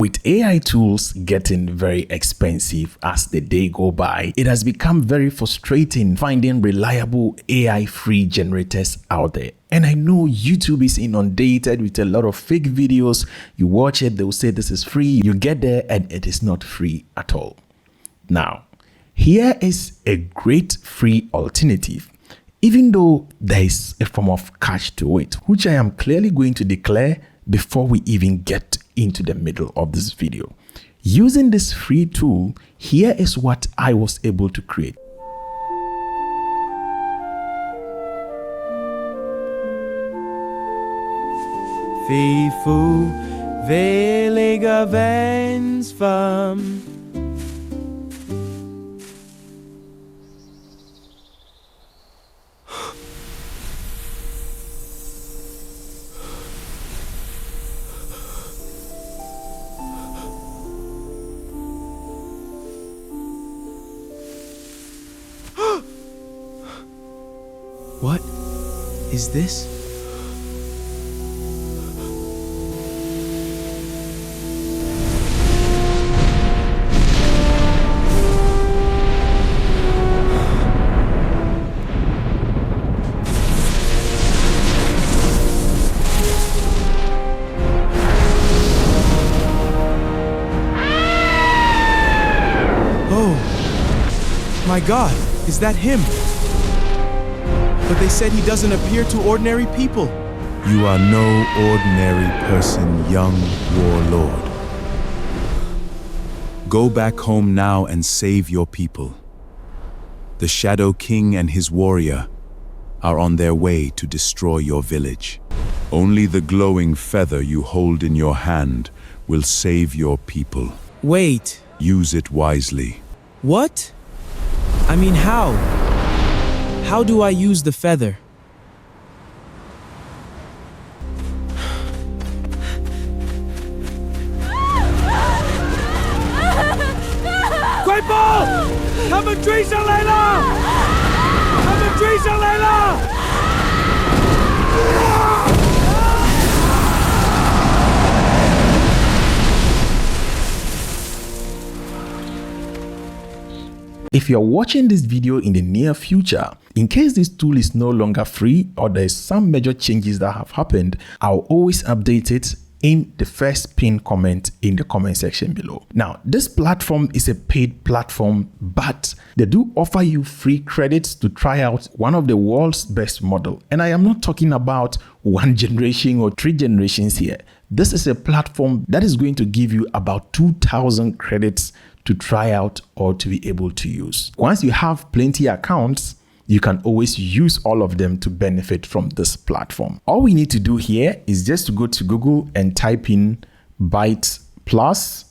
With AI tools getting very expensive as the day go by, it has become very frustrating finding reliable AI-free generators out there. And I know YouTube is inundated with a lot of fake videos. You watch it, they'll say this is free. You get there and it is not free at all. Now, here is a great free alternative, even though there is a form of catch to it, which I am clearly going to declare before we even get into the middle of this video. Using this free tool, here is what I was able to create. Fifu veliga vens fam. What is this? Oh, my God, is that him? But they said he doesn't appear to ordinary people. You are no ordinary person, young warlord. Go back home now and save your people. The Shadow King and his warrior are on their way to destroy your village. Only the glowing feather you hold in your hand will save your people. Wait. Use it wisely. What? I mean, how? How do I use the feather? Quaipo! Hamatrisa Layla! Hamatrisa Layla! If you're watching this video in the near future, in case this tool is no longer free or there's some major changes that have happened, I'll always update it in the first pinned comment in the comment section below. Now, this platform is a paid platform, but they do offer you free credits to try out one of the world's best model. And I am not talking about one generation or 3 generations here. This is a platform that is going to give you about 2,000 credits to try out or to be able to use. Once you have plenty accounts, you can always use all of them to benefit from this platform. All we need to do here is just to go to Google and type in Byte Plus,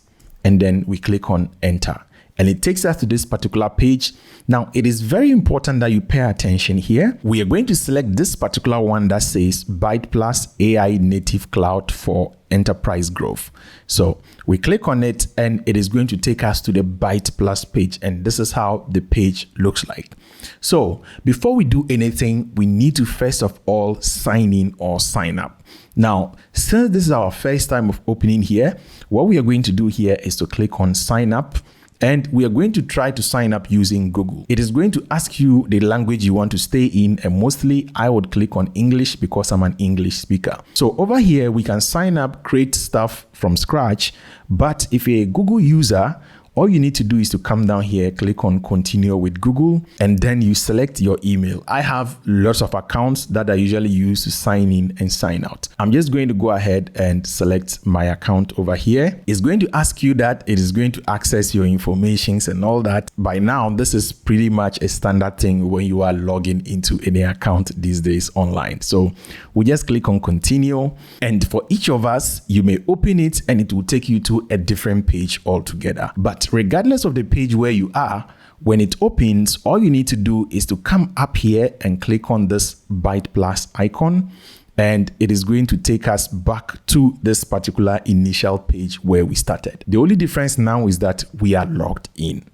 and then we click on enter. And it takes us to this particular page. Now, it is very important that you pay attention here. We are going to select this particular one that says Byte Plus AI Native Cloud for Enterprise Growth. So we click on it and it is going to take us to the Byte Plus page. And this is how the page looks like. So before we do anything, we need to first of all sign in or sign up. Now, since this is our first time of opening here, what we are going to do here is to click on sign up. And we are going to try to sign up using Google. It is going to ask you the language you want to stay in, and mostly I would click on English because I'm an English speaker. So over here, we can sign up, create stuff from scratch. But if you're a Google user, all you need to do is to come down here, click on continue with Google, and then you select your email. I have lots of accounts that I usually use to sign in and sign out. I'm just going to go ahead and select my account over here. It's going to ask you that it is going to access your informations and all that. By now, this is pretty much a standard thing when you are logging into any account these days online. So we just click on continue. And for each of us, you may open it and it will take you to a different page altogether. But regardless of the page where you are, when it opens, all you need to do is to come up here and click on this Byte Plus icon, and it is going to take us back to this particular initial page where we started. The only difference now is that we are logged in.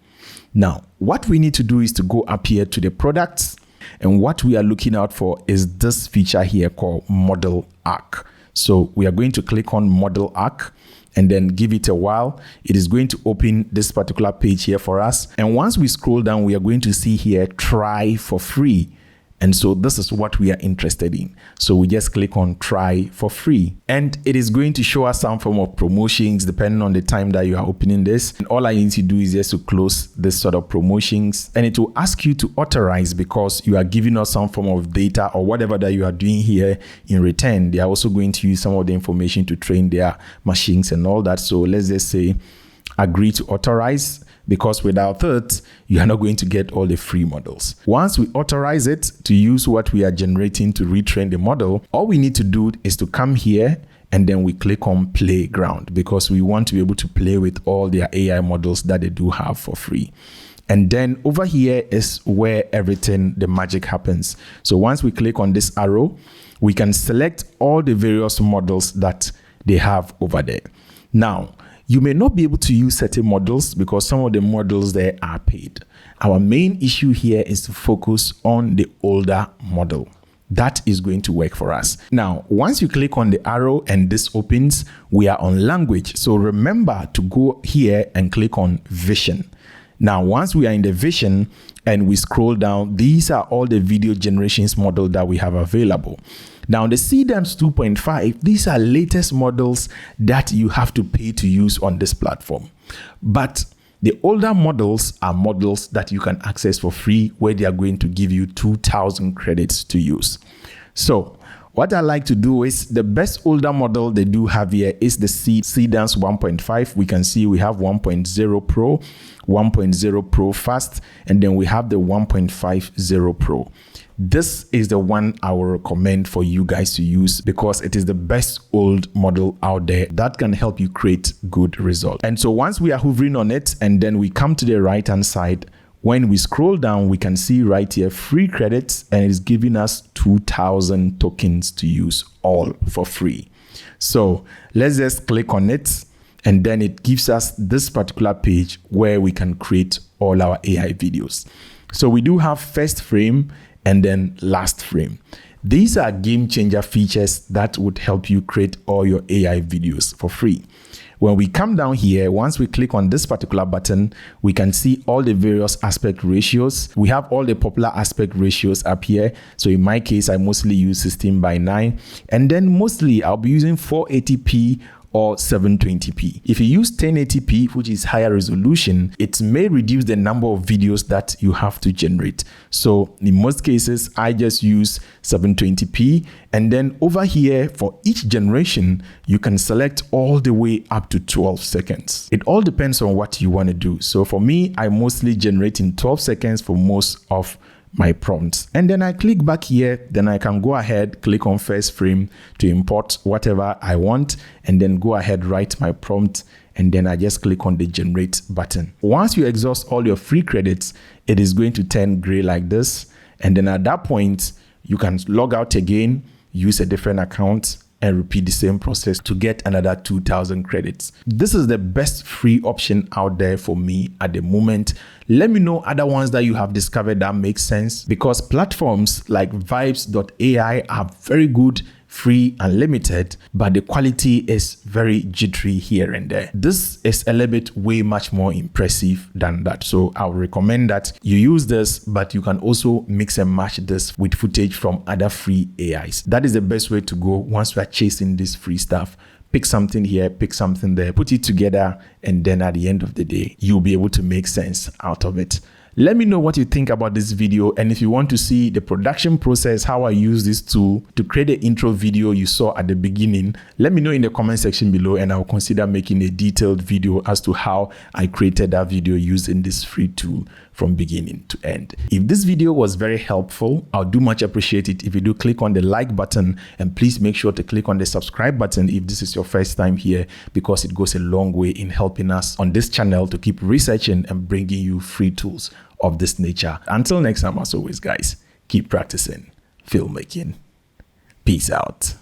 Now, what we need to do is to go up here to the products, and what we are looking out for is this feature here called ModelArk. So we are going to click on ModelArk. and then give it a while, it is going to open this particular page here for us. And once we scroll down, we are going to see here, try for free. And so this is what we are interested in. So we just click on try for free. And it is going to show us some form of promotions depending on the time that you are opening this. And all I need to do is just to close this sort of promotions. And it will ask you to authorize because you are giving us some form of data or whatever that you are doing here in return. They are also going to use some of the information to train their machines and all that. So let's just say agree to authorize, because without it, you are not going to get all the free models. Once we authorize it to use what we are generating to retrain the model, all we need to do is to come here and then we click on playground, because we want to be able to play with all their AI models that they do have for free. And then over here is where everything, the magic happens. So once we click on this arrow, we can select all the various models that they have over there. Now, you may not be able to use certain models because some of the models there are paid. Our main issue here is to focus on the older model. That is going to work for us. Now, once you click on the arrow and this opens, we are on language. So remember to go here and click on vision. Now, once we are in the vision and we scroll down, these are all the video generations model that we have available. Now, the CDAMS 2.5, these are latest models that you have to pay to use on this platform. But the older models are models that you can access for free, where they are going to give you 2,000 credits to use. So what I like to do is the best older model they do have here is the CDAMS 1.5. We can see we have 1.0 Pro, 1.0 Pro Fast, and then we have the 1.50 Pro. This is the one I will recommend for you guys to use because it is the best old model out there that can help you create good results. And so once we are hovering on it and then we come to the right hand side, when we scroll down, we can see right here free credits, and it's giving us 2,000 tokens to use all for free. So let's just click on it, and then it gives us this particular page where we can create all our AI videos. So we do have first frame and then last frame. These are game changer features that would help you create all your AI videos for free. When we come down here, once we click on this particular button, we can see all the various aspect ratios. We have all the popular aspect ratios up here. So in my case, I mostly use 16:9, and then mostly I'll be using 480p or 720p. If you use 1080p, which is higher resolution, it may reduce the number of videos that you have to generate. So in most cases, I just use 720p. And then over here, for each generation, you can select all the way up to 12 seconds. It all depends on what you want to do. So for me, I mostly generate in 12 seconds for most of my prompts. And then I click back here, then I can go ahead, click on first frame to import whatever I want, and then go ahead, write my prompt, and then I just click on the generate button. Once you exhaust all your free credits, it is going to turn gray like this. And then at that point, you can log out again, use a different account, and repeat the same process to get another 2,000 credits. This is the best free option out there for me at the moment. Let me know other ones that you have discovered that make sense, because platforms like Vibes.ai are very good, free, unlimited, but the quality is very jittery here and there. This is a little bit way much more impressive than that. So I would recommend that you use this, but you can also mix and match this with footage from other free AIs. That is the best way to go once we are chasing this free stuff. Pick something here, pick something there, put it together, and then at the end of the day, you'll be able to make sense out of it. Let me know what you think about this video, and if you want to see the production process, how I use this tool to create the intro video you saw at the beginning, let me know in the comment section below, and I'll consider making a detailed video as to how I created that video using this free tool from beginning to end. If this video was very helpful, I'll do much appreciate it if you do click on the like button, and please make sure to click on the subscribe button if this is your first time here, because it goes a long way in helping us on this channel to keep researching and bringing you free tools of this nature. Until next time, as always, guys, keep practicing filmmaking. Peace out.